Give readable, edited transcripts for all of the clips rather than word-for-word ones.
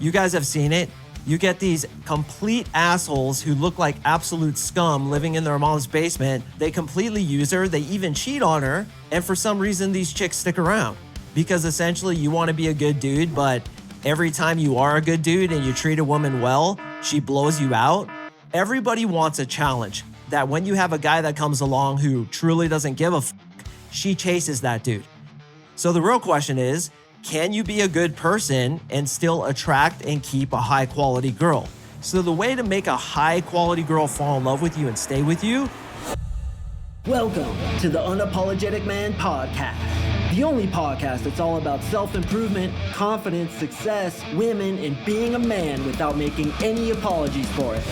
You guys have seen it. You get these complete assholes who look like absolute scum living in their mom's basement. They completely use her. They even cheat on her. And for some reason, these chicks stick around because essentially you want to be a good dude, but every time you are a good dude and you treat a woman well, she blows you out. Everybody wants a challenge that when you have a guy that comes along who truly doesn't give a fuck, she chases that dude. So the real question is, can you be a good person and still attract and keep a high quality girl? So the way to make a high quality girl fall in love with you and stay with you. Welcome to the Unapologetic Man Podcast, the only podcast that's all about self-improvement, confidence, success, women, and being a man without making any apologies for it.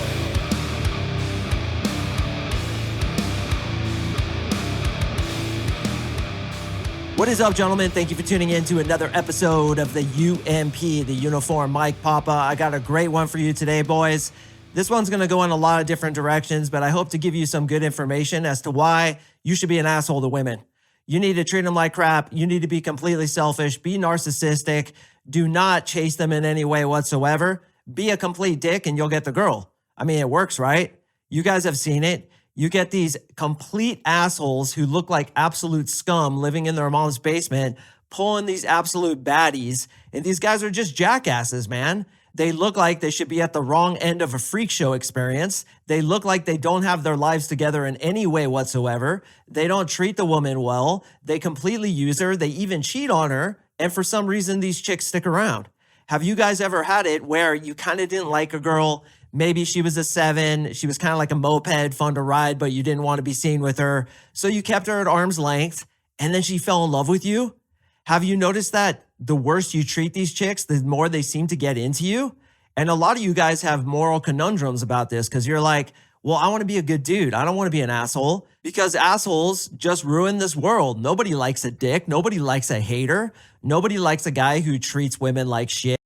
What is up, gentlemen? Thank you for tuning in to another episode of the UMP, the Uniform Mike Papa. I got a great one for you today, boys. This one's going to go in a lot of different directions, but I hope to give you some good information as to why you should be an asshole to women. You need to treat them like crap. You need to be completely selfish, be narcissistic. Do not chase them in any way whatsoever. Be a complete dick and you'll get the girl. I mean, it works, right? You guys have seen it. You get these complete assholes who look like absolute scum living in their mom's basement, pulling these absolute baddies. And these guys are just jackasses, man. They look like they should be at the wrong end of a freak show experience. They look like they don't have their lives together in any way whatsoever. They don't treat the woman well. They completely use her. They even cheat on her. And for some reason, these chicks stick around. Have you guys ever had it where you kind of didn't like a girl? Maybe she was a 7. She was kind of like a moped, fun to ride, but you didn't want to be seen with her. So you kept her at arm's length and then she fell in love with you. Have you noticed that the worse you treat these chicks, the more they seem to get into you? And a lot of you guys have moral conundrums about this because you're like, well, I want to be a good dude. I don't want to be an asshole because assholes just ruin this world. Nobody likes a dick. Nobody likes a hater. Nobody likes a guy who treats women like shit.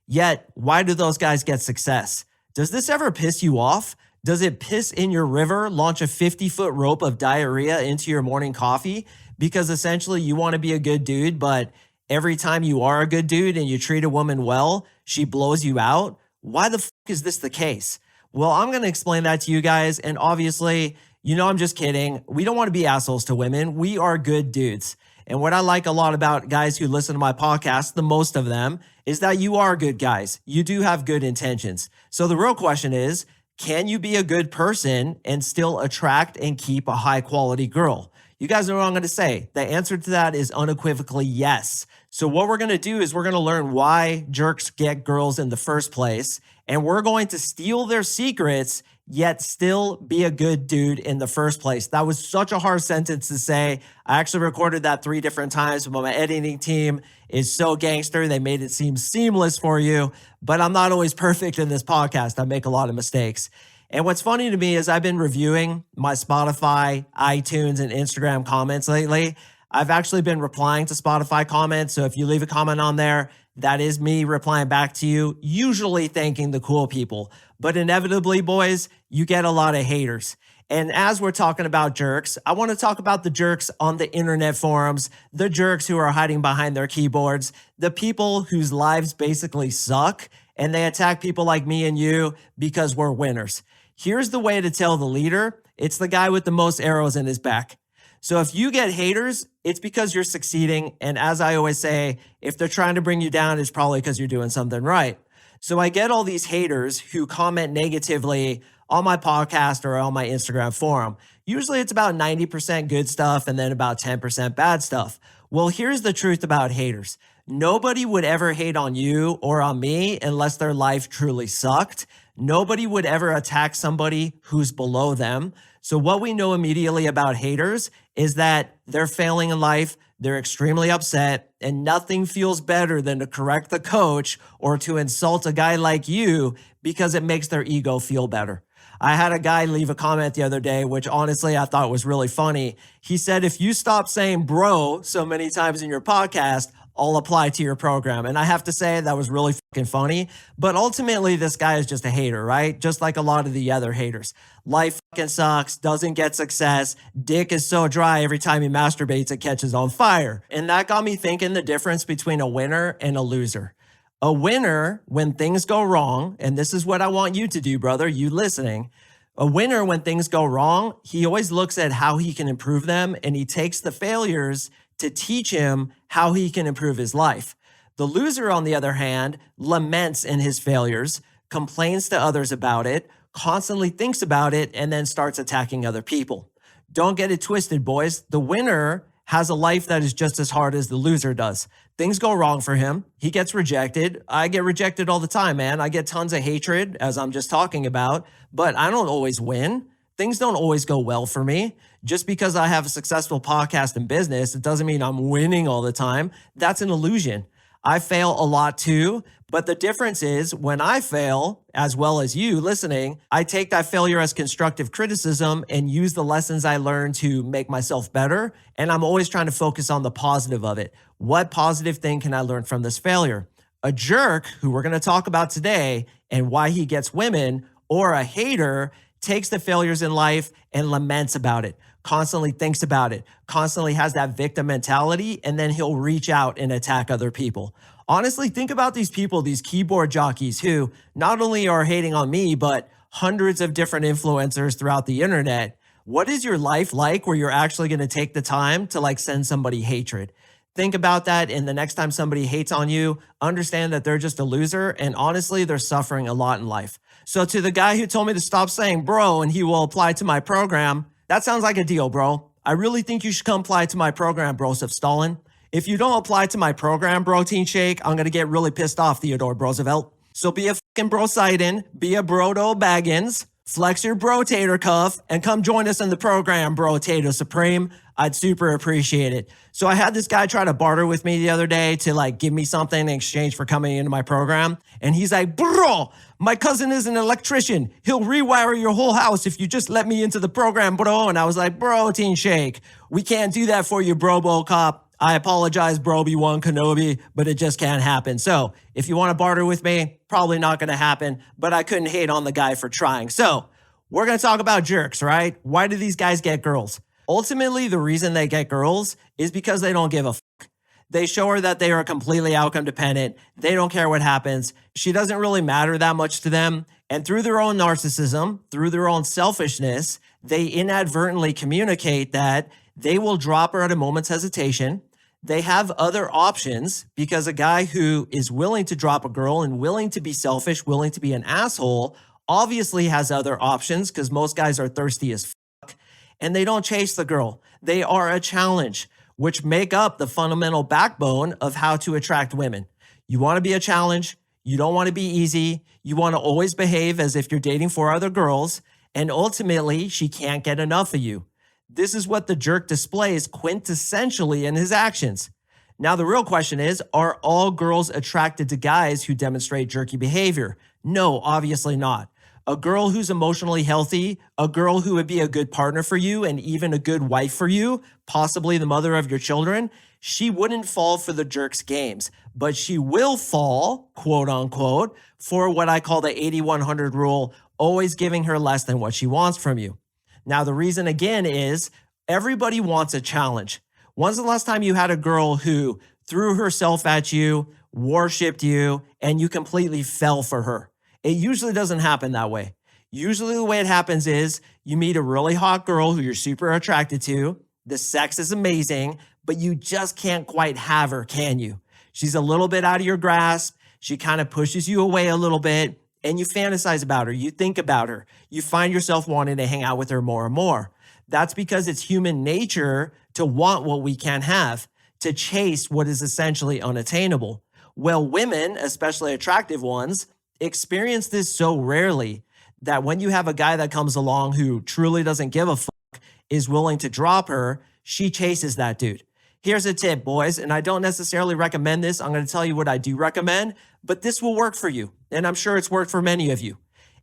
Yet, why do those guys get success? Does this ever piss you off? Does it piss in your river, launch a 50-foot rope of diarrhea into your morning coffee? Because essentially you want to be a good dude, but every time you are a good dude and you treat a woman well, she blows you out. Why the fuck is this the case? Well, I'm going to explain that to you guys. And obviously, you know, I'm just kidding. We don't want to be assholes to women. We are good dudes. And what I like a lot about guys who listen to my podcast, the most of them, is that you are good guys. You do have good intentions. So the real question is, can you be a good person and still attract and keep a high quality girl? You guys know what I'm going to say. The answer to that is unequivocally yes. So what we're going to do is we're going to learn why jerks get girls in the first place, and we're going to steal their secrets, yet still be a good dude in the first place. That was such a hard sentence to say. I actually recorded that 3 different times, but my editing team is so gangster. They made it seem seamless for you, but I'm not always perfect in this podcast. I make a lot of mistakes. And what's funny to me is I've been reviewing my Spotify, iTunes, and Instagram comments lately. I've actually been replying to Spotify comments. So if you leave a comment on there, that is me replying back to you, usually thanking the cool people. But inevitably, boys, you get a lot of haters. And as we're talking about jerks, I want to talk about the jerks on the internet forums, the jerks who are hiding behind their keyboards, the people whose lives basically suck, and they attack people like me and you because we're winners. Here's the way to tell the leader. It's the guy with the most arrows in his back. So if you get haters, it's because you're succeeding. And as I always say, if they're trying to bring you down, it's probably because you're doing something right. So I get all these haters who comment negatively on my podcast or on my Instagram forum. Usually it's about 90% good stuff and then about 10% bad stuff. Well, here's the truth about haters. Nobody would ever hate on you or on me unless their life truly sucked. Nobody would ever attack somebody who's below them. So what we know immediately about haters is that they're failing in life, they're extremely upset, and nothing feels better than to correct the coach or to insult a guy like you because it makes their ego feel better. I had a guy leave a comment the other day, which honestly I thought was really funny. He said, if you stop saying bro so many times in your podcast, I'll apply to your program. And I have to say that was really fucking funny. But ultimately, this guy is just a hater, right? Just like a lot of the other haters. Life fucking sucks, doesn't get success. Dick is so dry every time he masturbates, it catches on fire. And that got me thinking the difference between a winner and a loser. A winner, when things go wrong, and this is what I want you to do, brother, you listening. A winner, when things go wrong, he always looks at how he can improve them, and he takes the failures to teach him how he can improve his life. The loser, on the other hand, laments in his failures, complains to others about it, constantly thinks about it, and then starts attacking other people. Don't get it twisted, boys. The winner has a life that is just as hard as the loser does. Things go wrong for him. He gets rejected. I get rejected all the time, man. I get tons of hatred, as I'm just talking about, but I don't always win. Things don't always go well for me. Just because I have a successful podcast and business, it doesn't mean I'm winning all the time. That's an illusion. I fail a lot too, but the difference is when I fail, as well as you listening, I take that failure as constructive criticism and use the lessons I learned to make myself better. And I'm always trying to focus on the positive of it. What positive thing can I learn from this failure? A jerk, who we're going to talk about today and why he gets women, or a hater, takes the failures in life and laments about it, constantly thinks about it, constantly has that victim mentality, and then he'll reach out and attack other people. Honestly, think about these people, these keyboard jockeys who not only are hating on me, but hundreds of different influencers throughout the internet. What is your life like where you're actually going to take the time to send somebody hatred? Think about that, and the next time somebody hates on you, understand that they're just a loser, and honestly, they're suffering a lot in life. So to the guy who told me to stop saying bro and he will apply to my program, that sounds like a deal, bro. I really think you should come apply to my program, Broseph Stalin. If you don't apply to my program, Protein Shake, I'm going to get really pissed off, Theodore Roosevelt. So be a fucking Brosidon, be a Brodo Baggins, flex your Brotator cuff, and come join us in the program, Brotato Supreme. I'd super appreciate it. So I had this guy try to barter with me the other day to give me something in exchange for coming into my program. And he's like, bro, my cousin is an electrician. He'll rewire your whole house if you just let me into the program, bro. And I was like, Protein Shake, we can't do that for you, Brobo Cop. I apologize, Broby-Wan Kenobi, but it just can't happen. So if you want to barter with me, probably not going to happen, but I couldn't hate on the guy for trying. So we're going to talk about jerks, right? Why do these guys get girls? Ultimately, the reason they get girls is because they don't give a fuck. They show her that they are completely outcome dependent. They don't care what happens. She doesn't really matter that much to them. And through their own narcissism, through their own selfishness, they inadvertently communicate that they will drop her at a moment's hesitation. They have other options because a guy who is willing to drop a girl and willing to be selfish, willing to be an asshole, obviously has other options because most guys are thirsty as fuck. And they don't chase the girl. They are a challenge, which make up the fundamental backbone of how to attract women. You want to be a challenge. You don't want to be easy. You want to always behave as if you're dating 4 other girls. And ultimately, she can't get enough of you. This is what the jerk displays quintessentially in his actions. Now, the real question is, are all girls attracted to guys who demonstrate jerky behavior? No, obviously not. A girl who's emotionally healthy, a girl who would be a good partner for you and even a good wife for you, possibly the mother of your children, she wouldn't fall for the jerk's games, but she will fall, quote unquote, for what I call the 80-100 rule, always giving her less than what she wants from you. Now, the reason again is everybody wants a challenge. When's the last time you had a girl who threw herself at you, worshipped you, and you completely fell for her? It usually doesn't happen that way. Usually the way it happens is you meet a really hot girl who you're super attracted to. The sex is amazing, but you just can't quite have her, can you? She's a little bit out of your grasp. She kind of pushes you away a little bit, and you fantasize about her. You think about her. You find yourself wanting to hang out with her more and more. That's because it's human nature to want what we can't have, to chase what is essentially unattainable. Well, women, especially attractive ones, experience this so rarely that when you have a guy that comes along who truly doesn't give a fuck, is willing to drop her, she chases that dude. Here's a tip, boys, and I don't necessarily recommend this. I'm going to tell you what I do recommend, but this will work for you, and I'm sure it's worked for many of you.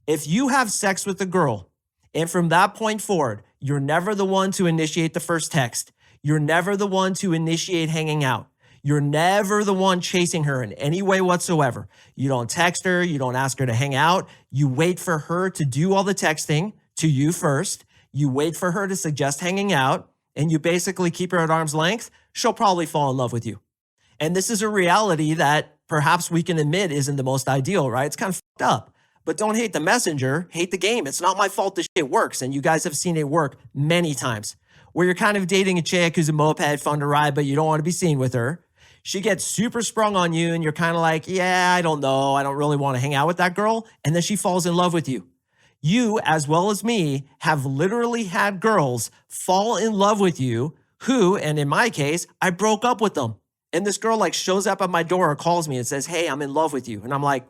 If you have sex with a girl, and from that point forward, you're never the one to initiate the first text, you're never the one to initiate hanging out, you're never the one chasing her in any way whatsoever. You don't text her, you don't ask her to hang out, you wait for her to do all the texting to you first, you wait for her to suggest hanging out, and you basically keep her at arm's length, she'll probably fall in love with you. And this is a reality that perhaps we can admit isn't the most ideal, right? It's kind of fucked up. But don't hate the messenger, hate the game. It's not my fault this shit works. And you guys have seen it work many times. Where you're kind of dating a chick who's a moped, fun to ride, but you don't want to be seen with her. She gets super sprung on you and you're kind of like, yeah, I don't know. I don't really want to hang out with that girl. And then she falls in love with you. You, as well as me, have literally had girls fall in love with you who, and in my case, I broke up with them. And this girl like shows up at my door or calls me and says, hey, I'm in love with you. And I'm like,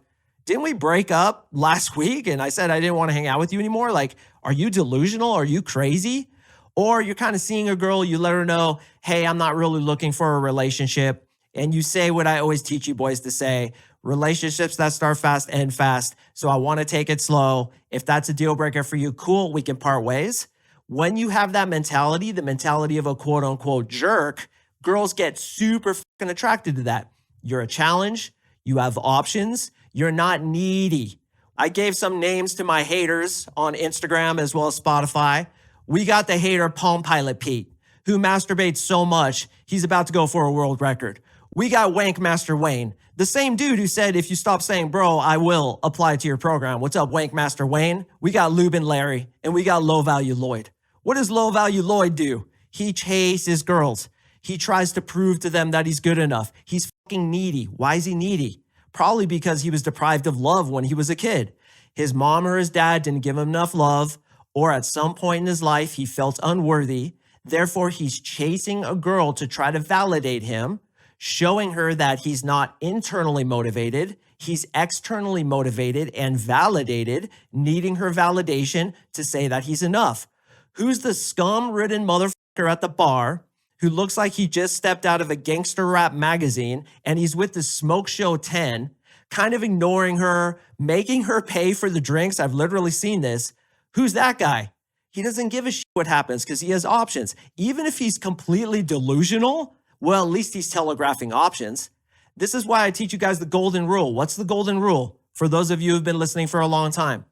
didn't we break up last week? And I said I didn't want to hang out with you anymore. Like, are you delusional? Are you crazy? Or you're kind of seeing a girl, you let her know, hey, I'm not really looking for a relationship. And you say what I always teach you boys to say, relationships that start fast end fast. So I want to take it slow. If that's a deal breaker for you, cool, we can part ways. When you have that mentality, the mentality of a quote unquote jerk, girls get super fucking attracted to that. You're a challenge. You have options. You're not needy. I gave some names to my haters on Instagram as well as Spotify. We got the hater Palm Pilot Pete, who masturbates so much, he's about to go for a world record. We got Wank Master Wayne, the same dude who said, if you stop saying bro, I will apply to your program. What's up, Wank Master Wayne? We got Lubin Larry, and we got Low Value Lloyd. What does Low Value Lloyd do? He chases girls. He tries to prove to them that he's good enough. He's fucking needy. Why is he needy? Probably because he was deprived of love when he was a kid. His mom or his dad didn't give him enough love, or at some point in his life, he felt unworthy. Therefore, he's chasing a girl to try to validate him, showing her that he's not internally motivated, he's externally motivated and validated, needing her validation to say that he's enough. Who's the scum-ridden motherfucker at the bar who looks like he just stepped out of a gangster rap magazine and he's with the Smoke Show 10, kind of ignoring her, making her pay for the drinks? I've literally seen this. Who's that guy? He doesn't give a shit what happens because he has options. Even if he's completely delusional, well, at least he's telegraphing options. This is why I teach you guys the golden rule. What's the golden rule? For those of you who've been listening for a long time,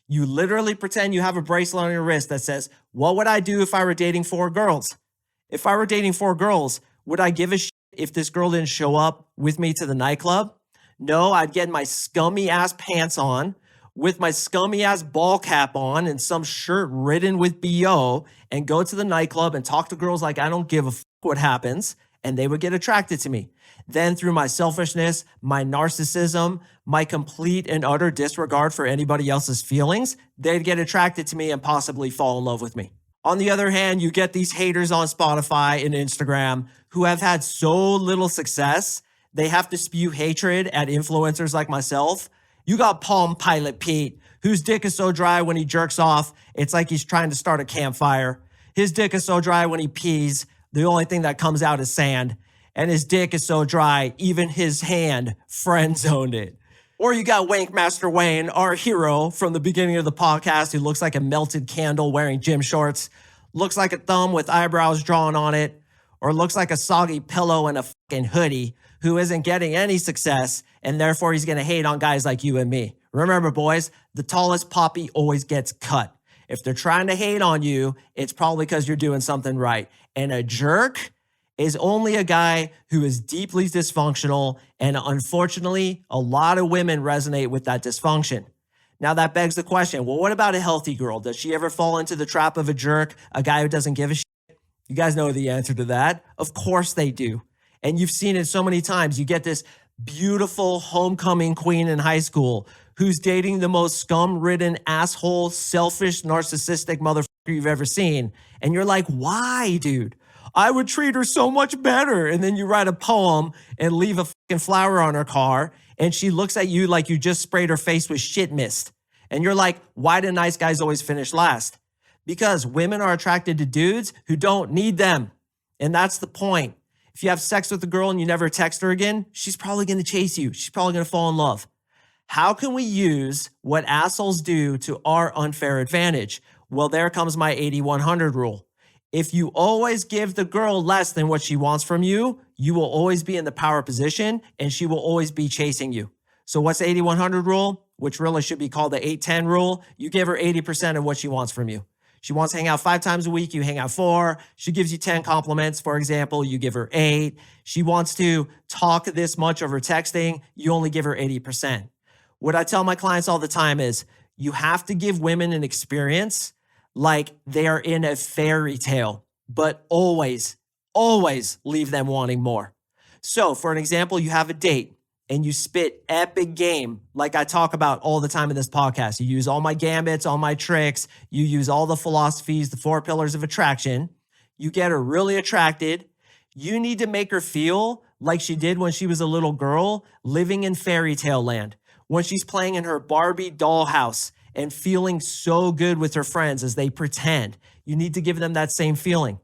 you literally pretend you have a bracelet on your wrist that says, what would I do if I were dating 4 girls? If I were dating 4 girls, would I give a shit if this girl didn't show up with me to the nightclub? No, I'd get my scummy ass pants on with my scummy ass ball cap on and some shirt ridden with BO and go to the nightclub and talk to girls like I don't give a what happens. And they would get attracted to me. Then through my selfishness, my narcissism, my complete and utter disregard for anybody else's feelings, they'd get attracted to me and possibly fall in love with me. On the other hand, you get these haters on Spotify and Instagram who have had so little success, they have to spew hatred at influencers like myself. You got Palm Pilot Pete, whose dick is so dry when he jerks off, it's like he's trying to start a campfire. His dick is so dry when he pees, the only thing that comes out is sand. And his dick is so dry, even his hand friend-zoned it. Or you got Wank Master Wayne, our hero from the beginning of the podcast, who looks like a melted candle wearing gym shorts, looks like a thumb with eyebrows drawn on it, or looks like a soggy pillow in a fucking hoodie, who isn't getting any success, and therefore he's gonna hate on guys like you and me. Remember, boys, the tallest poppy always gets cut. If they're trying to hate on you, it's probably because you're doing something right. And a jerk is only a guy who is deeply dysfunctional, and unfortunately, a lot of women resonate with that dysfunction. Now that begs the question, well, what about a healthy girl? Does she ever fall into the trap of a jerk, a guy who doesn't give a shit? You guys know the answer to that. Of course they do. And you've seen it so many times. You get this beautiful homecoming queen in high school who's dating the most scum-ridden, asshole, selfish, narcissistic motherfucker you've ever seen. And you're like, why, dude? I would treat her so much better. And then you write a poem and leave a fucking flower on her car, and she looks at you like you just sprayed her face with shit mist. And you're like, why do nice guys always finish last? Because women are attracted to dudes who don't need them. And that's the point. If you have sex with a girl and you never text her again, she's probably going to chase you. She's probably going to fall in love. How can we use what assholes do to our unfair advantage? Well, there comes my 80-100 rule. If you always give the girl less than what she wants from you, you will always be in the power position and she will always be chasing you. So what's the 80-100 rule? Which really should be called the 8-10 rule. You give her 80% of what she wants from you. She wants to hang out 5 times a week, you hang out 4. She gives you 10 compliments, for example, you give her 8. She wants to talk this much over texting, you only give her 80%. What I tell my clients all the time is you have to give women an experience like they are in a fairy tale, but always, always leave them wanting more. So for an example, you have a date and you spit epic game like I talk about all the time in this podcast. You use all my gambits, all my tricks. You use all the philosophies, the 4 pillars of attraction. You get her really attracted. You need to make her feel like she did when she was a little girl living in fairy tale land, when she's playing in her Barbie dollhouse and feeling so good with her friends as they pretend. You need to give them that same feeling.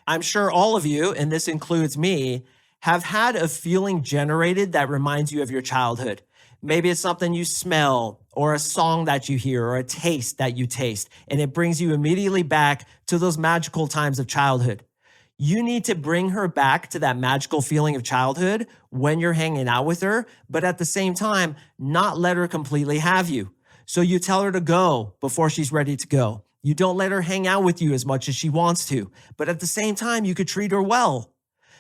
I'm sure all of you, and this includes me, have had a feeling generated that reminds you of your childhood. Maybe it's something you smell or a song that you hear or a taste that you taste, and it brings you immediately back to those magical times of childhood. You need to bring her back to that magical feeling of childhood when you're hanging out with her, but at the same time, not let her completely have you. So you tell her to go before she's ready to go. You don't let her hang out with you as much as she wants to, but at the same time, you could treat her well.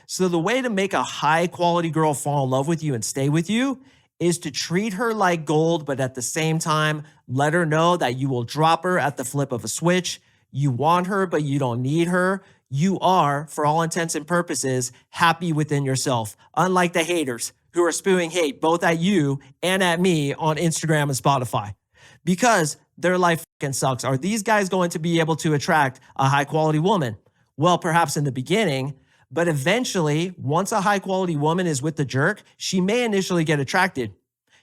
So the way to make a high quality girl fall in love with you and stay with you is to treat her like gold, but at the same time, let her know that you will drop her at the flip of a switch. You want her, but you don't need her. You are, for all intents and purposes, happy within yourself, unlike the haters who are spewing hate both at you and at me on Instagram and Spotify. Because their life fucking sucks. Are these guys going to be able to attract a high quality woman? Well, perhaps in the beginning, but eventually, once a high quality woman is with the jerk, she may initially get attracted.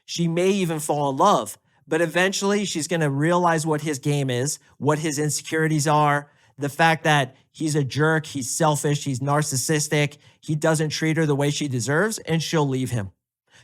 She may even fall in love, but eventually she's going to realize what his game is, what his insecurities are, the fact that he's a jerk, he's selfish, he's narcissistic, he doesn't treat her the way she deserves, and she'll leave him.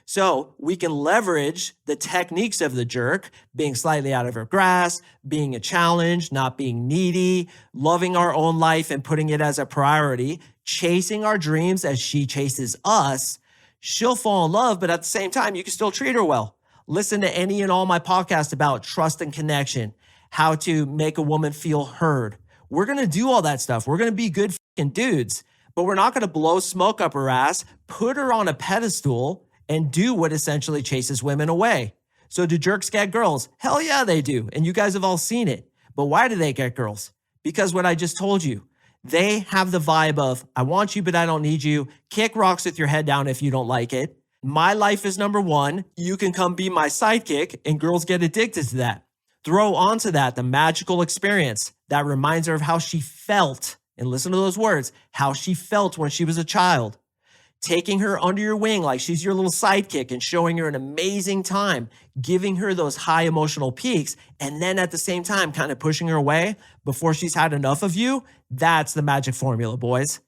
So we can leverage the techniques of the jerk, being slightly out of her grasp, being a challenge, not being needy, loving our own life and putting it as a priority, chasing our dreams as she chases us. She'll fall in love, but at the same time, you can still treat her well. Listen to any and all my podcasts about trust and connection, how to make a woman feel heard. We're going to do all that stuff. We're going to be good fucking dudes, but we're not going to blow smoke up her ass, put her on a pedestal, and do what essentially chases women away. So do jerks get girls? Hell yeah, they do. And you guys have all seen it. But why do they get girls? Because what I just told you, they have the vibe of, I want you, but I don't need you. Kick rocks with your head down if you don't like it. My life is number one. You can come be my sidekick, and girls get addicted to that. Throw onto that the magical experience that reminds her of how she felt. And listen to those words, how she felt when she was a child. Taking her under your wing like she's your little sidekick and showing her an amazing time, giving her those high emotional peaks, and then at the same time kind of pushing her away before she's had enough of you. That's the magic formula, boys.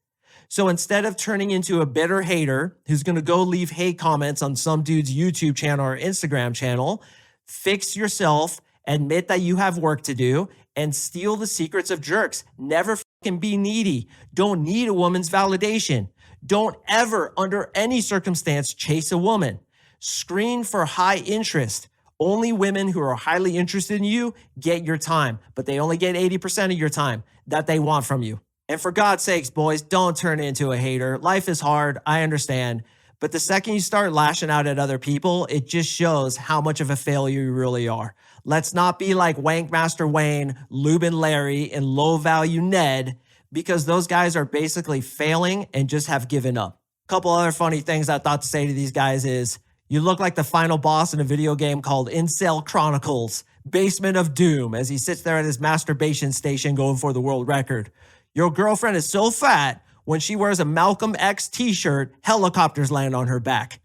So instead of turning into a bitter hater who's going to go leave hate comments on some dude's YouTube channel or Instagram channel, fix yourself, admit that you have work to do, and steal the secrets of jerks. Never fucking be needy. Don't need a woman's validation. Don't ever, under any circumstance, chase a woman. Screen for high interest. Only women who are highly interested in you get your time, but they only get 80% of your time that they want from you. And for God's sakes, boys, don't turn into a hater. Life is hard, I understand. But the second you start lashing out at other people, it just shows how much of a failure you really are. Let's not be like Wankmaster Wayne, Lubin Larry, and Low Value Ned, because those guys are basically failing and just have given up. A couple other funny things I thought to say to these guys is, you look like the final boss in a video game called Incel Chronicles, Basement of Doom, as he sits there at his masturbation station going for the world record. Your girlfriend is so fat, when she wears a Malcolm X t-shirt, helicopters land on her back.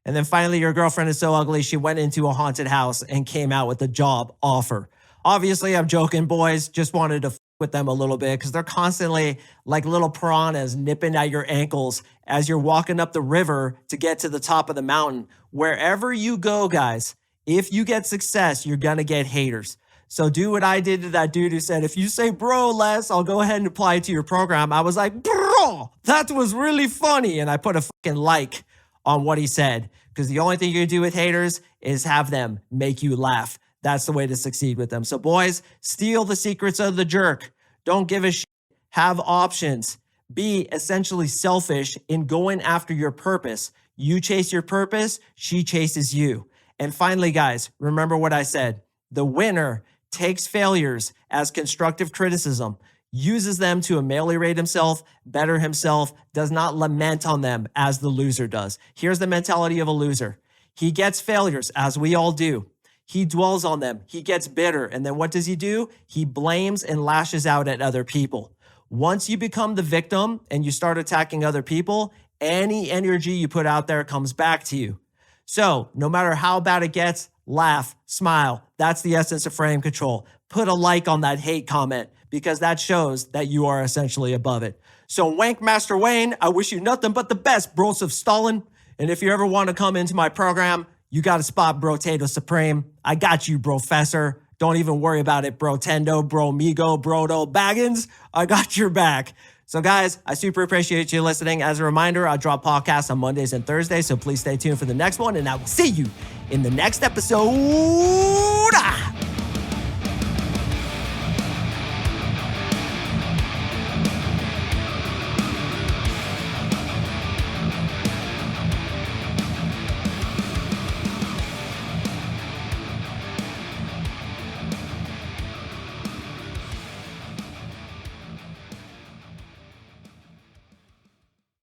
And then finally, your girlfriend is so ugly, she went into a haunted house and came out with a job offer. Obviously, I'm joking, boys. Just wanted to with them a little bit because they're constantly like little piranhas nipping at your ankles as you're walking up the river to get to the top of the mountain. Wherever you go, guys, if you get success, you're going to get haters. So do what I did to that dude who said, if you say bro less, I'll go ahead and apply it to your program. I was like, bro, that was really funny. And I put a fucking like on what he said because the only thing you can do with haters is have them make you laugh. That's the way to succeed with them. So boys, steal the secrets of the jerk. Don't give a shit. Have options. Be essentially selfish in going after your purpose. You chase your purpose, she chases you. And finally, guys, remember what I said. The winner takes failures as constructive criticism, uses them to ameliorate himself, better himself, does not lament on them as the loser does. Here's the mentality of a loser. He gets failures, as we all do. He dwells on them. He gets bitter. And then what does he do? He blames and lashes out at other people. Once you become the victim and you start attacking other people, any energy you put out there comes back to you. So no matter how bad it gets, laugh, smile. That's the essence of frame control. Put a like on that hate comment because that shows that you are essentially above it. So Wank Master Wayne, I wish you nothing but the best, bros of Stalin. And if you ever want to come into my program, you got a spot, Brotato Supreme. I got you, Professor. Don't even worry about it, Brotendo, Bromigo, Brodo, Baggins. I got your back. So guys, I super appreciate you listening. As a reminder, I drop podcasts on Mondays and Thursdays, so please stay tuned for the next one, and I will see you in the next episode.